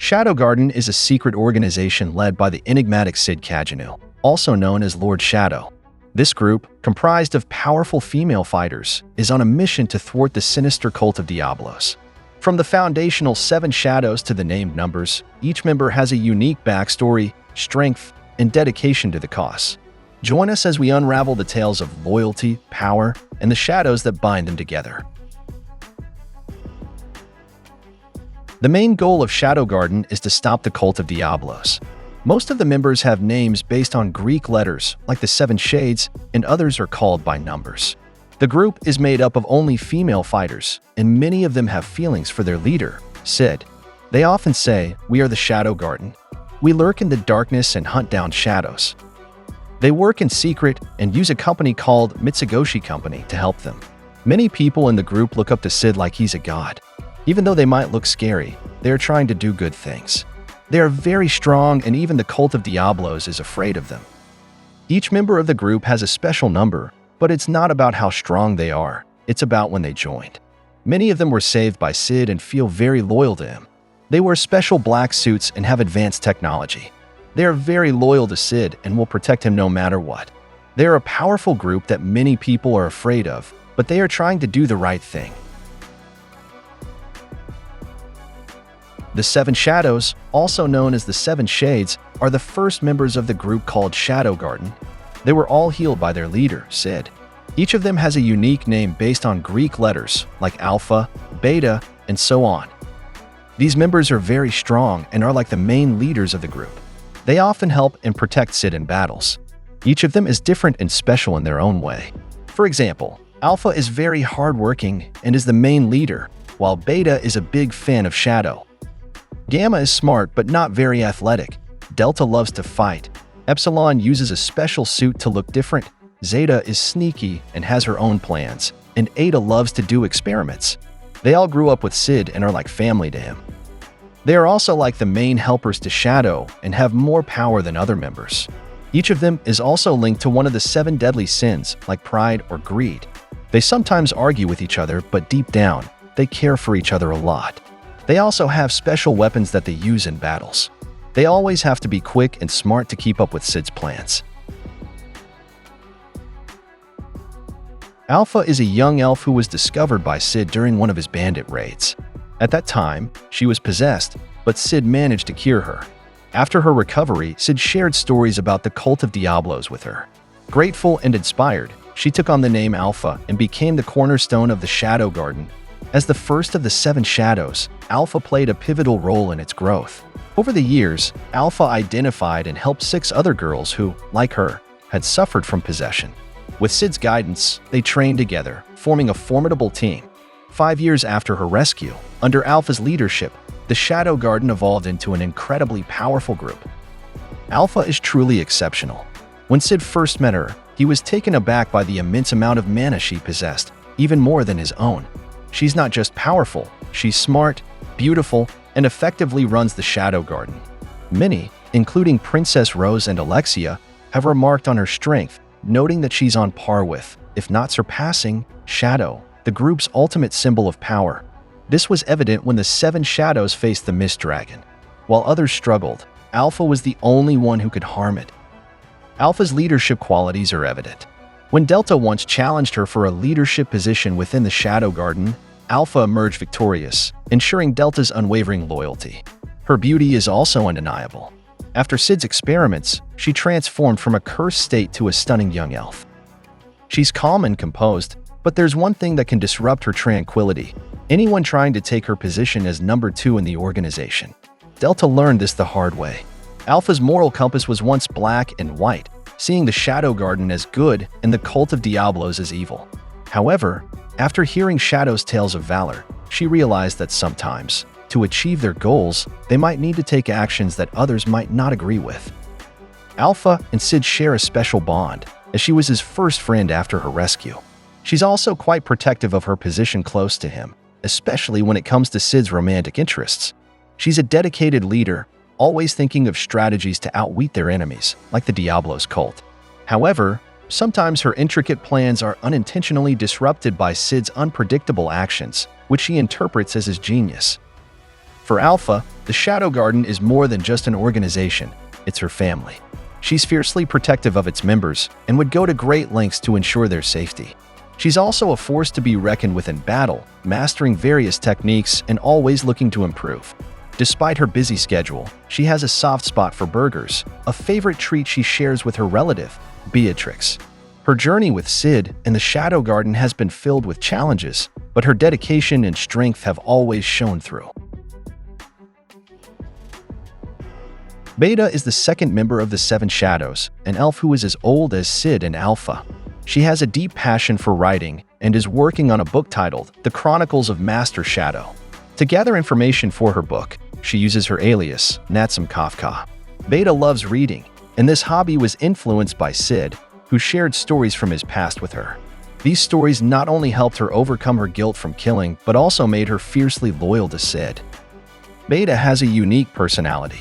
Shadow Garden is a secret organization led by the enigmatic Sid Kajanu, also known as Lord Shadow. This group, comprised of powerful female fighters, is on a mission to thwart the sinister cult of Diablos. From the foundational 7 shadows to the named numbers, each member has a unique backstory, strength, and dedication to the cause. Join us as we unravel the tales of loyalty, power, and the shadows that bind them together. The main goal of Shadow Garden is to stop the cult of Diablos. Most of the members have names based on Greek letters, like the 7 shades, and others are called by numbers. The group is made up of only female fighters, and many of them have feelings for their leader, Sid. They often say, "We are the Shadow Garden. We lurk in the darkness and hunt down shadows." They work in secret and use a company called Mitsugoshi Company to help them. Many people in the group look up to Sid like he's a god. Even though they might look scary, they are trying to do good things. They are very strong, and even the cult of Diablos is afraid of them. Each member of the group has a special number, but it's not about how strong they are, it's about when they joined. Many of them were saved by Sid and feel very loyal to him. They wear special black suits and have advanced technology. They are very loyal to Sid and will protect him no matter what. They are a powerful group that many people are afraid of, but they are trying to do the right thing. The 7 Shadows, also known as the 7 Shades, are the first members of the group called Shadow Garden. They were all healed by their leader, Sid. Each of them has a unique name based on Greek letters, like Alpha, Beta, and so on. These members are very strong and are like the main leaders of the group. They often help and protect Sid in battles. Each of them is different and special in their own way. For example, Alpha is very hardworking and is the main leader, while Beta is a big fan of Shadow. Gamma is smart but not very athletic. Delta loves to fight. Epsilon uses a special suit to look different. Zeta is sneaky and has her own plans. And Eta loves to do experiments. They all grew up with Sid and are like family to him. They are also like the main helpers to Shadow and have more power than other members. Each of them is also linked to one of the 7 deadly sins, like pride or greed. They sometimes argue with each other, but deep down, they care for each other a lot. They also have special weapons that they use in battles. They always have to be quick and smart to keep up with Sid's plans. Alpha is a young elf who was discovered by Sid during one of his bandit raids. At that time, she was possessed, but Sid managed to cure her. After her recovery, Sid shared stories about the cult of Diablos with her. Grateful and inspired, she took on the name Alpha and became the cornerstone of the Shadow Garden. As the first of the 7 Shadows, Alpha played a pivotal role in its growth. Over the years, Alpha identified and helped 6 other girls who, like her, had suffered from possession. With Sid's guidance, they trained together, forming a formidable team. 5 years after her rescue, under Alpha's leadership, the Shadow Garden evolved into an incredibly powerful group. Alpha is truly exceptional. When Sid first met her, he was taken aback by the immense amount of mana she possessed, even more than his own. She's not just powerful, she's smart, beautiful, and effectively runs the Shadow Garden. Many, including Princess Rose and Alexia, have remarked on her strength, noting that she's on par with, if not surpassing, Shadow, the group's ultimate symbol of power. This was evident when the 7 Shadows faced the Mist Dragon. While others struggled, Alpha was the only one who could harm it. Alpha's leadership qualities are evident. When Delta once challenged her for a leadership position within the Shadow Garden, Alpha emerged victorious, ensuring Delta's unwavering loyalty. Her beauty is also undeniable. After Sid's experiments, she transformed from a cursed state to a stunning young elf. She's calm and composed, but there's one thing that can disrupt her tranquility: anyone trying to take her position as number 2 in the organization. Delta learned this the hard way. Alpha's moral compass was once black and white, seeing the Shadow Garden as good and the cult of Diablos as evil. However, after hearing Shadow's tales of valor, she realized that sometimes, to achieve their goals, they might need to take actions that others might not agree with. Alpha and Sid share a special bond, as she was his first friend after her rescue. She's also quite protective of her position close to him, especially when it comes to Sid's romantic interests. She's a dedicated leader, always thinking of strategies to outwit their enemies, like the Diablos cult. However, sometimes her intricate plans are unintentionally disrupted by Sid's unpredictable actions, which she interprets as his genius. For Alpha, The Shadow Garden is more than just an organization, it's her family. She's fiercely protective of its members and would go to great lengths to ensure their safety. She's also a force to be reckoned with in battle, mastering various techniques and always looking to improve. Despite her busy schedule, she has a soft spot for burgers, a favorite treat she shares with her relative, Beatrix. Her journey with Sid and the Shadow Garden has been filled with challenges, but her dedication and strength have always shone through. Beta is the second member of the Seven Shadows, an elf who is as old as Sid and Alpha. She has a deep passion for writing and is working on a book titled The Chronicles of Master Shadow. To gather information for her book, she uses her alias, oniichanphofficial. Beta loves reading, and this hobby was influenced by Sid, who shared stories from his past with her. These stories not only helped her overcome her guilt from killing, but also made her fiercely loyal to Sid. Beta has a unique personality.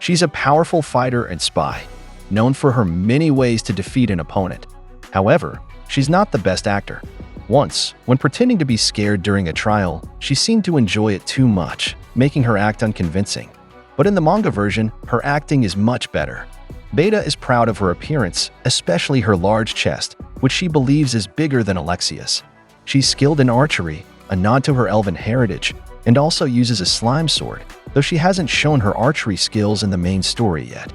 She's a powerful fighter and spy, known for her many ways to defeat an opponent. However, she's not the best actor. Once, when pretending to be scared during a trial, she seemed to enjoy it too much, making her act unconvincing. But in the manga version, her acting is much better. Beta is proud of her appearance, especially her large chest, which she believes is bigger than Alexia's. She's skilled in archery, a nod to her elven heritage, and also uses a slime sword, though she hasn't shown her archery skills in the main story yet.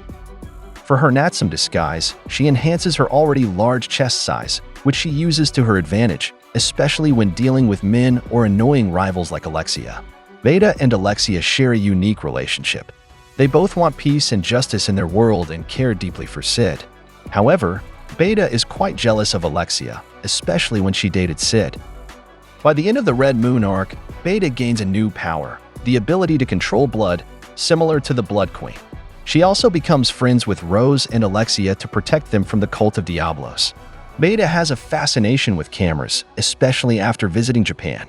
For her Natsum disguise, she enhances her already large chest size, which she uses to her advantage, especially when dealing with men or annoying rivals like Alexia. Beta and Alexia share a unique relationship. They both want peace and justice in their world and care deeply for Sid. However, Beta is quite jealous of Alexia, especially when she dated Sid. By the end of the Red Moon arc, Beta gains a new power, the ability to control blood, similar to the Blood Queen. She also becomes friends with Rose and Alexia to protect them from the cult of Diablos. Beta has a fascination with cameras, especially after visiting Japan.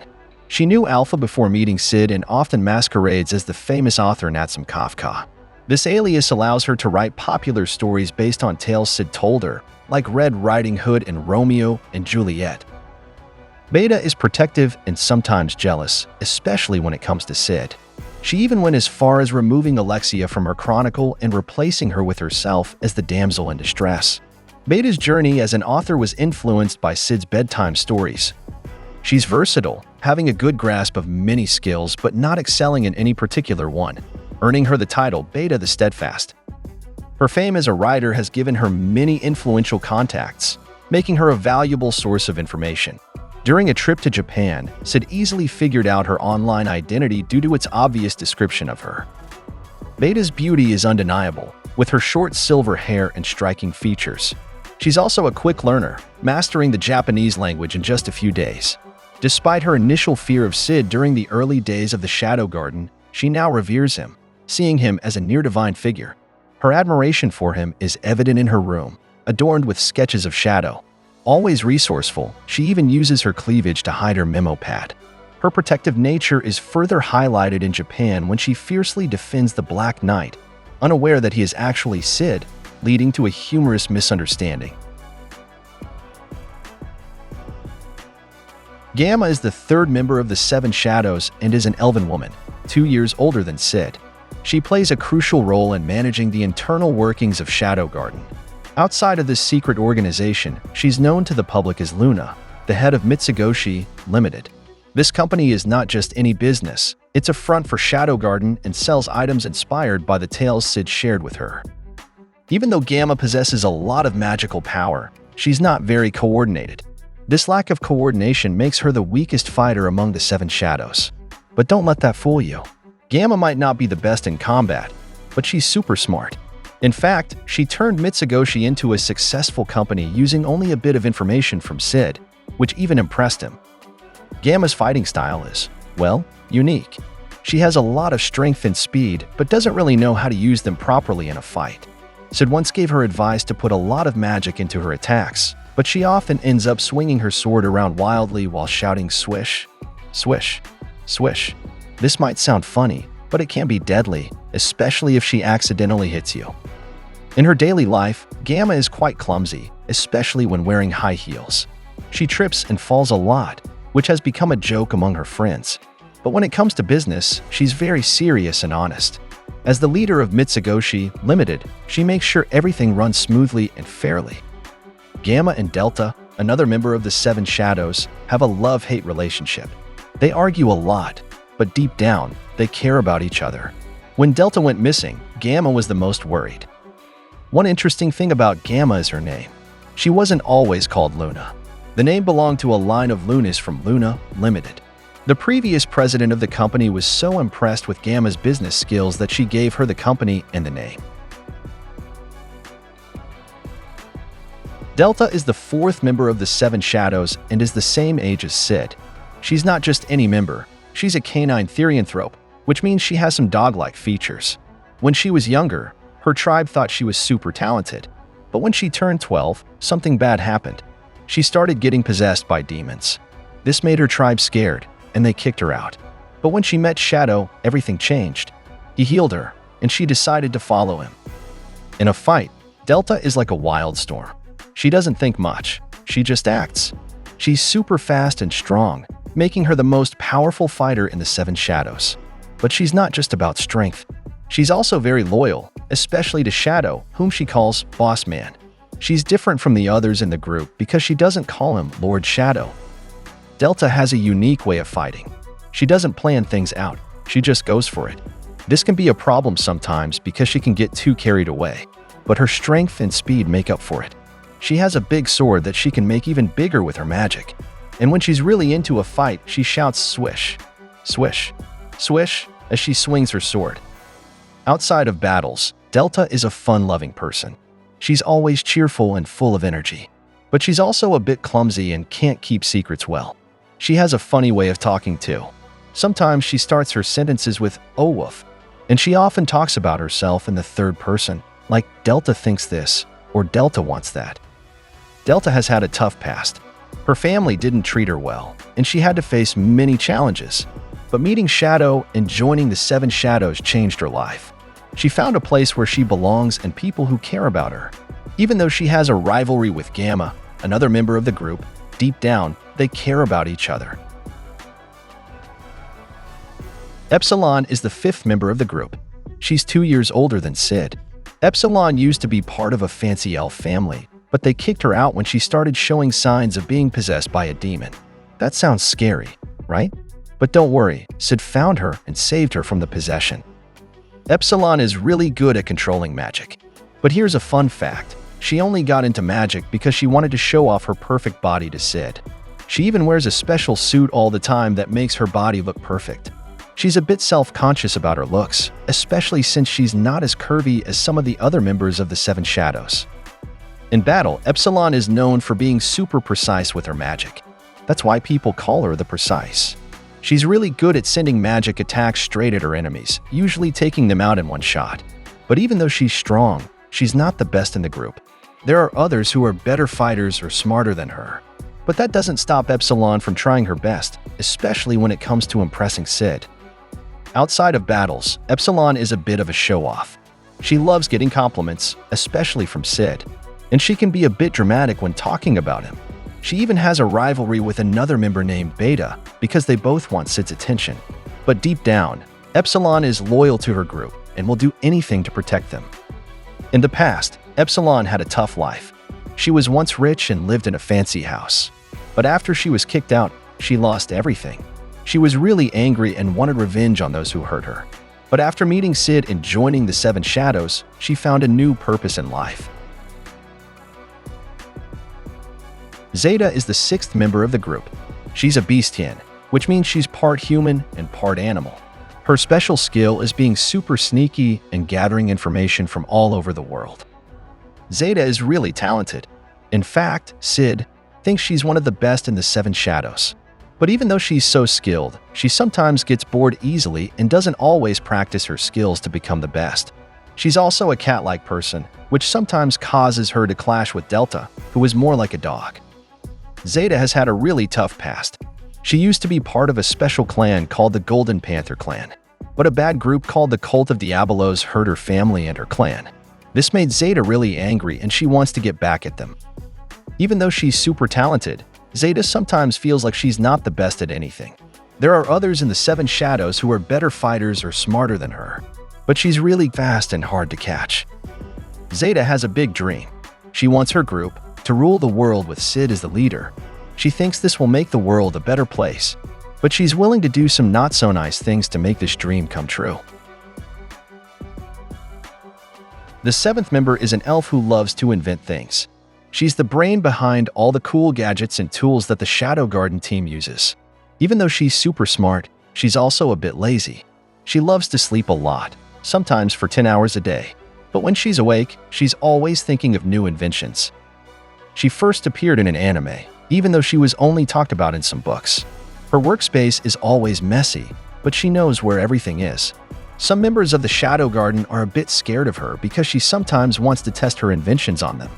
She knew Alpha before meeting Sid and often masquerades as the famous author oniichanphofficial. This alias allows her to write popular stories based on tales Sid told her, like Red Riding Hood and Romeo and Juliet. Beta is protective and sometimes jealous, especially when it comes to Sid. She even went as far as removing Alexia from her chronicle and replacing her with herself as the damsel in distress. Beta's journey as an author was influenced by Sid's bedtime stories. She's versatile, having a good grasp of many skills but not excelling in any particular one, earning her the title Beta the Steadfast. Her fame as a writer has given her many influential contacts, making her a valuable source of information. During a trip to Japan, Sid easily figured out her online identity due to its obvious description of her. Beta's beauty is undeniable, with her short silver hair and striking features. She's also a quick learner, mastering the Japanese language in just a few days. Despite her initial fear of Sid during the early days of the Shadow Garden, she now reveres him, seeing him as a near-divine figure. Her admiration for him is evident in her room, adorned with sketches of Shadow. Always resourceful, she even uses her cleavage to hide her memo pad. Her protective nature is further highlighted in Japan when she fiercely defends the Black Knight, unaware that he is actually Sid, leading to a humorous misunderstanding. Gamma is the third member of the Seven Shadows and is an elven woman, 2 years older than Sid. She plays a crucial role in managing the internal workings of Shadow Garden. Outside of this secret organization, she's known to the public as Luna, the head of Mitsugoshi Limited. This company is not just any business, it's a front for Shadow Garden and sells items inspired by the tales Sid shared with her. Even though Gamma possesses a lot of magical power, she's not very coordinated. This lack of coordination makes her the weakest fighter among the Seven Shadows. But don't let that fool you. Gamma might not be the best in combat, but she's super smart. In fact, she turned Mitsugoshi into a successful company using only a bit of information from Sid, which even impressed him. Gamma's fighting style is, well, unique. She has a lot of strength and speed, but doesn't really know how to use them properly in a fight. Sid once gave her advice to put a lot of magic into her attacks, but she often ends up swinging her sword around wildly while shouting swish, swish, swish. This might sound funny, but it can be deadly, especially if she accidentally hits you. In her daily life, Gamma is quite clumsy, especially when wearing high heels. She trips and falls a lot, which has become a joke among her friends. But when it comes to business, she's very serious and honest. As the leader of Mitsugoshi Limited, she makes sure everything runs smoothly and fairly. Gamma and Delta, another member of the Seven Shadows, have a love-hate relationship. They argue a lot, but deep down, they care about each other. When Delta went missing, Gamma was the most worried. One interesting thing about Gamma is her name. She wasn't always called Luna. The name belonged to a line of Lunas from Luna Limited. The previous president of the company was so impressed with Gamma's business skills that she gave her the company and the name. Delta is the fourth member of the Seven Shadows and is the same age as Sid. She's not just any member, she's a canine therianthrope, which means she has some dog-like features. When she was younger, her tribe thought she was super talented. But when she turned 12, something bad happened. She started getting possessed by demons. This made her tribe scared, and they kicked her out. But when she met Shadow, everything changed. He healed her, and she decided to follow him. In a fight, Delta is like a wild storm. She doesn't think much, she just acts. She's super fast and strong, making her the most powerful fighter in the Seven Shadows. But she's not just about strength. She's also very loyal, especially to Shadow, whom she calls Boss Man. She's different from the others in the group because she doesn't call him Lord Shadow. Delta has a unique way of fighting. She doesn't plan things out, she just goes for it. This can be a problem sometimes because she can get too carried away, but her strength and speed make up for it. She has a big sword that she can make even bigger with her magic. And when she's really into a fight, she shouts swish, swish, swish as she swings her sword. Outside of battles, Delta is a fun-loving person. She's always cheerful and full of energy. But she's also a bit clumsy and can't keep secrets well. She has a funny way of talking too. Sometimes she starts her sentences with "oh woof," and she often talks about herself in the third person, like Delta thinks this or Delta wants that. Delta has had a tough past. Her family didn't treat her well, and she had to face many challenges. But meeting Shadow and joining the Seven Shadows changed her life. She found a place where she belongs and people who care about her. Even though she has a rivalry with Gamma, another member of the group, deep down, they care about each other. Epsilon is the fifth member of the group. She's 2 years older than Sid. Epsilon used to be part of a fancy elf family, but they kicked her out when she started showing signs of being possessed by a demon. That sounds scary, right? But don't worry, Sid found her and saved her from the possession. Epsilon is really good at controlling magic. But here's a fun fact. She only got into magic because she wanted to show off her perfect body to Sid. She even wears a special suit all the time that makes her body look perfect. She's a bit self-conscious about her looks, especially since she's not as curvy as some of the other members of the Seven Shadows. In battle, Epsilon is known for being super precise with her magic. That's why people call her the Precise. She's really good at sending magic attacks straight at her enemies, usually taking them out in one shot. But even though she's strong, she's not the best in the group. There are others who are better fighters or smarter than her. But that doesn't stop Epsilon from trying her best, especially when it comes to impressing Sid. Outside of battles, Epsilon is a bit of a show-off. She loves getting compliments, especially from Sid. And she can be a bit dramatic when talking about him. She even has a rivalry with another member named Beta because they both want Sid's attention. But deep down, Epsilon is loyal to her group and will do anything to protect them. In the past, Epsilon had a tough life. She was once rich and lived in a fancy house. But after she was kicked out, she lost everything. She was really angry and wanted revenge on those who hurt her. But after meeting Sid and joining the Seven Shadows, she found a new purpose in life. Zeta is the sixth member of the group. She's a bestian, which means she's part human and part animal. Her special skill is being super sneaky and gathering information from all over the world. Zeta is really talented. In fact, Sid thinks she's one of the best in the Seven Shadows. But even though she's so skilled, she sometimes gets bored easily and doesn't always practice her skills to become the best. She's also a cat-like person, which sometimes causes her to clash with Delta, who is more like a dog. Zeta has had a really tough past. She used to be part of a special clan called the Golden Panther Clan, but a bad group called the Cult of Diabolos hurt her family and her clan. This made Zeta really angry and she wants to get back at them. Even though she's super talented, Zeta sometimes feels like she's not the best at anything. There are others in the Seven Shadows who are better fighters or smarter than her, but she's really fast and hard to catch. Zeta has a big dream. She wants her group to rule the world with Sid as the leader. She thinks this will make the world a better place, but she's willing to do some not-so-nice things to make this dream come true. The seventh member is an elf who loves to invent things. She's the brain behind all the cool gadgets and tools that the Shadow Garden team uses. Even though she's super smart, she's also a bit lazy. She loves to sleep a lot, sometimes for 10 hours a day. But when she's awake, she's always thinking of new inventions. She first appeared in an anime, even though she was only talked about in some books. Her workspace is always messy, but she knows where everything is. Some members of the Shadow Garden are a bit scared of her because she sometimes wants to test her inventions on them.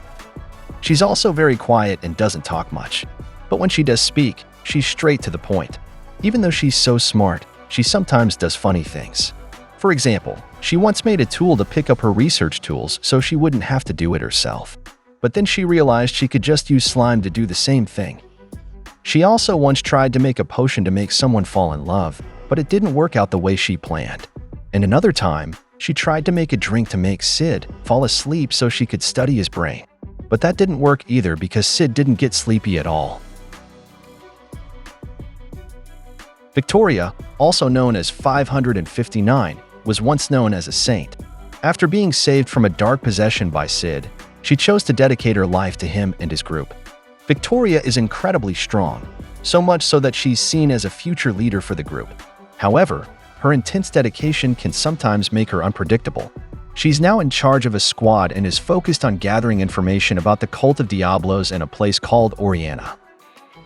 She's also very quiet and doesn't talk much. But when she does speak, she's straight to the point. Even though she's so smart, she sometimes does funny things. For example, she once made a tool to pick up her research tools so she wouldn't have to do it herself. But then she realized she could just use slime to do the same thing. She also once tried to make a potion to make someone fall in love, but it didn't work out the way she planned. And another time, she tried to make a drink to make Sid fall asleep so she could study his brain. But that didn't work either because Sid didn't get sleepy at all. Victoria, also known as 559, was once known as a saint. After being saved from a dark possession by Sid, she chose to dedicate her life to him and his group. Victoria is incredibly strong, so much so that she's seen as a future leader for the group. However, her intense dedication can sometimes make her unpredictable. She's now in charge of a squad and is focused on gathering information about the cult of Diablos in a place called Oriana.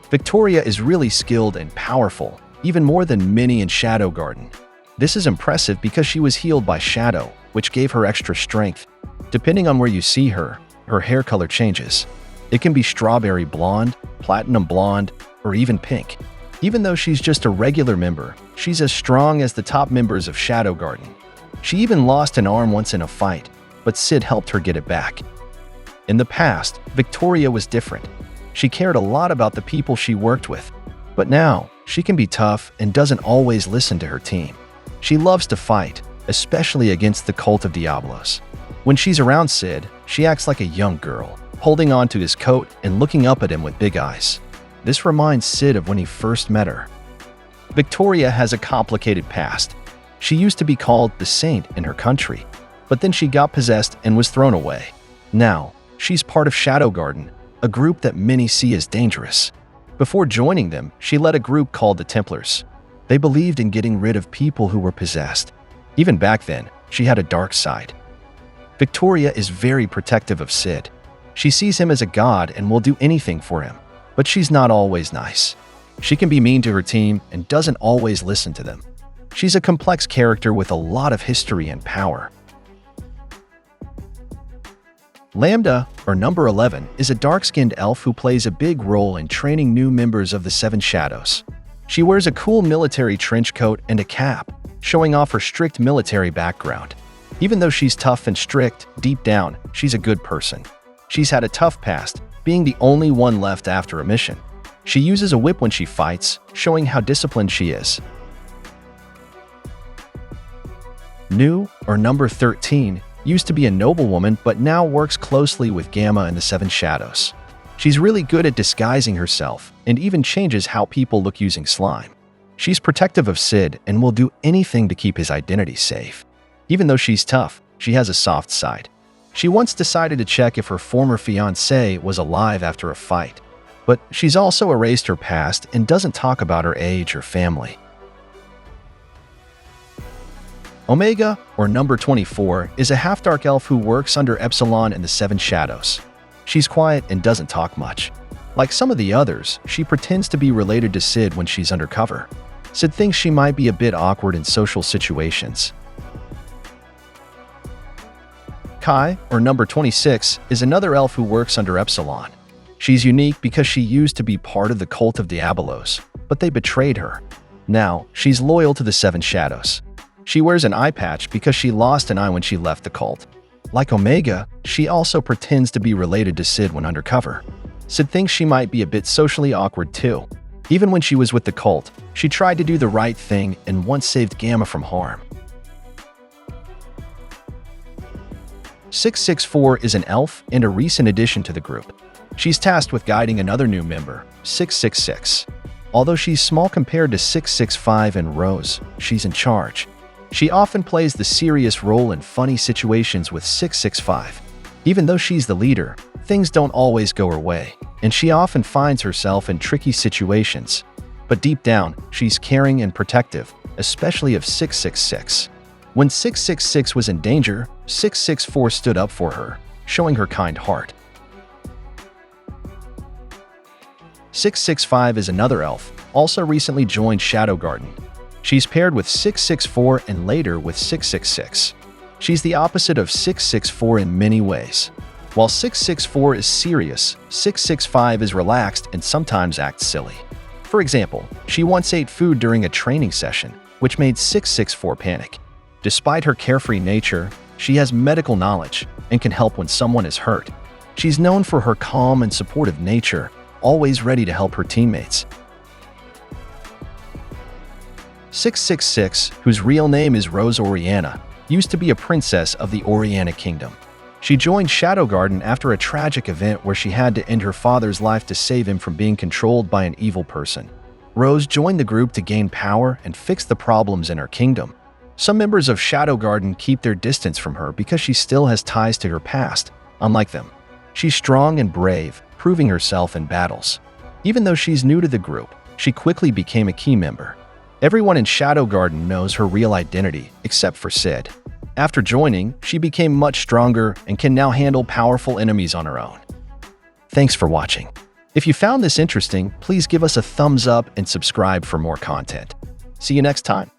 Victoria is really skilled and powerful, even more than many in Shadow Garden. This is impressive because she was healed by Shadow, which gave her extra strength. Depending on where you see her, her hair color changes. It can be strawberry blonde, platinum blonde, or even pink. Even though she's just a regular member, she's as strong as the top members of Shadow Garden. She even lost an arm once in a fight, but Sid helped her get it back. In the past, Victoria was different. She cared a lot about the people she worked with. But now, she can be tough and doesn't always listen to her team. She loves to fight, especially against the cult of Diablos. When she's around Sid, she acts like a young girl, holding on to his coat and looking up at him with big eyes. This reminds Sid of when he first met her. Victoria has a complicated past. She used to be called the Saint in her country, but then she got possessed and was thrown away. Now, she's part of Shadow Garden, a group that many see as dangerous. Before joining them, she led a group called the Templars. They believed in getting rid of people who were possessed. Even back then, she had a dark side. Victoria is very protective of Sid. She sees him as a god and will do anything for him. But she's not always nice. She can be mean to her team and doesn't always listen to them. She's a complex character with a lot of history and power. Lambda, or number 11, is a dark-skinned elf who plays a big role in training new members of the Seven Shadows. She wears a cool military trench coat and a cap, showing off her strict military background. Even though she's tough and strict, deep down, she's a good person. She's had a tough past, being the only one left after a mission. She uses a whip when she fights, showing how disciplined she is. New, or number 13, used to be a noblewoman but now works closely with Gamma and the Seven Shadows. She's really good at disguising herself and even changes how people look using slime. She's protective of Sid and will do anything to keep his identity safe. Even though she's tough, she has a soft side. She once decided to check if her former fiancé was alive after a fight, but she's also erased her past and doesn't talk about her age or family. Omega, or number 24, is a half-dark elf who works under Epsilon and the Seven Shadows. She's quiet and doesn't talk much. Like some of the others, she pretends to be related to Sid when she's undercover. Sid thinks she might be a bit awkward in social situations. Kai, or number 26, is another elf who works under Epsilon. She's unique because she used to be part of the cult of Diablos, but they betrayed her. Now, she's loyal to the Seven Shadows. She wears an eye patch because she lost an eye when she left the cult. Like Omega, she also pretends to be related to Sid when undercover. Sid thinks she might be a bit socially awkward too. Even when she was with the cult, she tried to do the right thing and once saved Gamma from harm. 664 is an elf and a recent addition to the group. She's tasked with guiding another new member, 666. Although she's small compared to 665 and Rose, she's in charge. She often plays the serious role in funny situations with 665. Even though she's the leader, things don't always go her way, and she often finds herself in tricky situations. But deep down, she's caring and protective, especially of 666. When 666 was in danger, 664 stood up for her, showing her kind heart. 665 is another elf, also recently joined Shadow Garden. She's paired with 664 and later with 666. She's the opposite of 664 in many ways. While 664 is serious, 665 is relaxed and sometimes acts silly. For example, she once ate food during a training session, which made 664 panic. Despite her carefree nature, she has medical knowledge and can help when someone is hurt. She's known for her calm and supportive nature, always ready to help her teammates. 666, whose real name is Rose Oriana, used to be a princess of the Oriana Kingdom. She joined Shadow Garden after a tragic event where she had to end her father's life to save him from being controlled by an evil person. Rose joined the group to gain power and fix the problems in her kingdom. Some members of Shadow Garden keep their distance from her because she still has ties to her past. Unlike them, she's strong and brave, proving herself in battles. Even though she's new to the group, she quickly became a key member. Everyone in Shadow Garden knows her real identity, except for Sid. After joining, she became much stronger and can now handle powerful enemies on her own. Thanks for watching. If you found this interesting, please give us a thumbs up and subscribe for more content. See you next time.